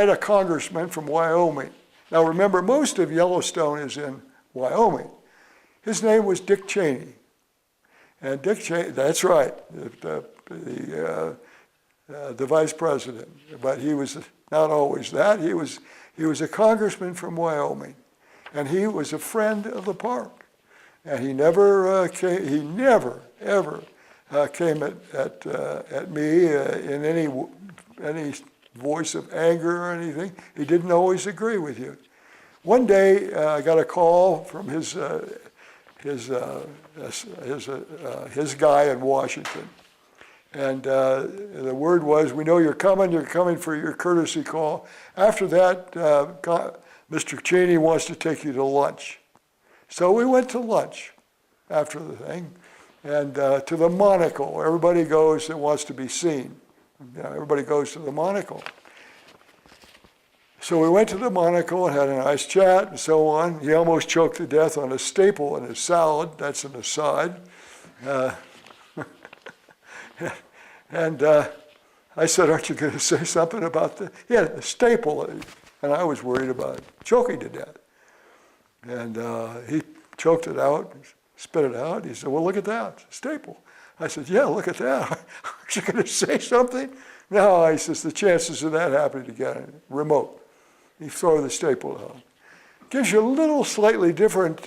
had a congressman from Wyoming. Now remember, most of Yellowstone is in Wyoming. His name was Dick Cheney. And Dick Cheney, that's right, the vice president. But he was not always that. He was a congressman from Wyoming. And he was a friend of the park. And he never ever came at me in any voice of anger or anything. He didn't always agree with you. One day I got a call from his guy in Washington, and the word was, "We know you're coming for your courtesy call. After that, Mr. Cheney wants to take you to lunch." So we went to lunch after the thing, and to the Monocle. Everybody goes that wants to be seen. Everybody goes to the Monocle. So we went to the Monocle and had a nice chat and so on. He almost choked to death on a staple in his salad. That's an aside. And I said, "Aren't you going to say something about the..." He had a staple, and I was worried about choking to death. And he choked it out, spit it out. He said, "Well, look at that, staple." I said, "Yeah, look at that. Aren't you going to say something?" "No," he says, "the chances of that happening again, remote." He throw the staple out. Gives you a little slightly different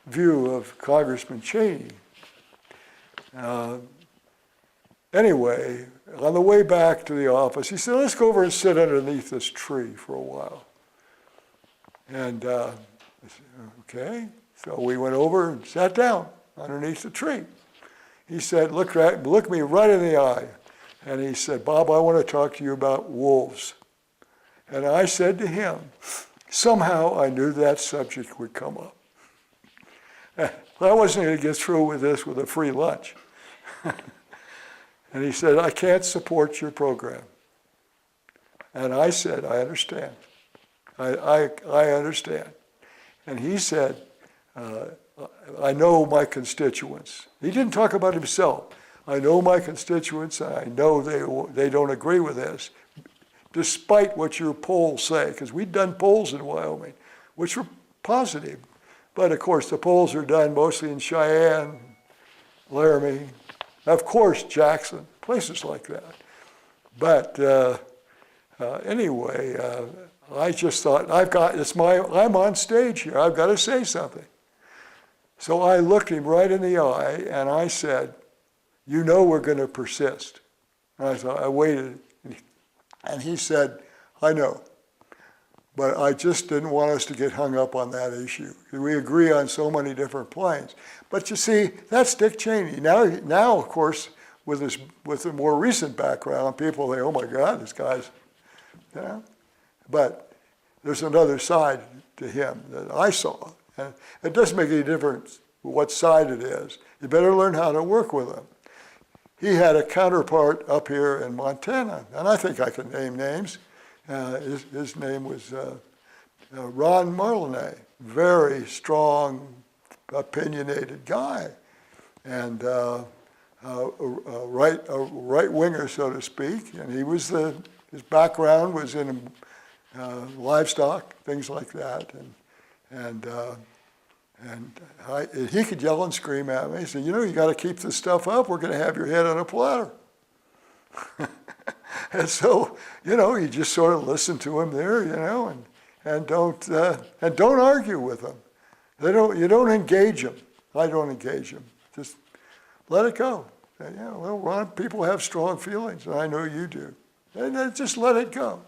view of Congressman Cheney. Anyway, on the way back to the office, he said, "Let's go over and sit underneath this tree for a while." And I said, "Okay." So we went over and sat down underneath the tree. He said, look me right in the eye. And he said, "Bob, I want to talk to you about wolves." And I said to him, somehow I knew that subject would come up. I wasn't going to get through with this with a free lunch. And he said, "I can't support your program." And I said, "I understand. I understand." And he said, "I know my constituents." He didn't talk about himself. "I know my constituents, and I know they don't agree with this, despite what your polls say," because we'd done polls in Wyoming, which were positive. But of course, the polls are done mostly in Cheyenne, Laramie, of course, Jackson, places like that. But anyway, I just thought, I'm on stage here. I've got to say something. So I looked him right in the eye, and I said, "You know we're going to persist." And I waited, and he said, "I know, but I just didn't want us to get hung up on that issue. We agree on so many different planes." But you see, that's Dick Cheney. Now, of course, with a more recent background, people say, "Oh my God, this guy's," you know. But there's another side to him that I saw. And it doesn't make any difference what side it is. You better learn how to work with him. He had a counterpart up here in Montana, and I think I can name names. His name was Ron Marlinay, very strong, opinionated guy, and a right winger, so to speak. And his background was in livestock, things like that, and he could yell and scream at me. He said, "You know, you got to keep this stuff up. We're going to have your head on a platter." And so, you know, you just sort of listen to him there, you know, and don't argue with them. You don't engage them. I don't engage them. Just let it go. And, you know, well, people have strong feelings, and I know you do. And just let it go.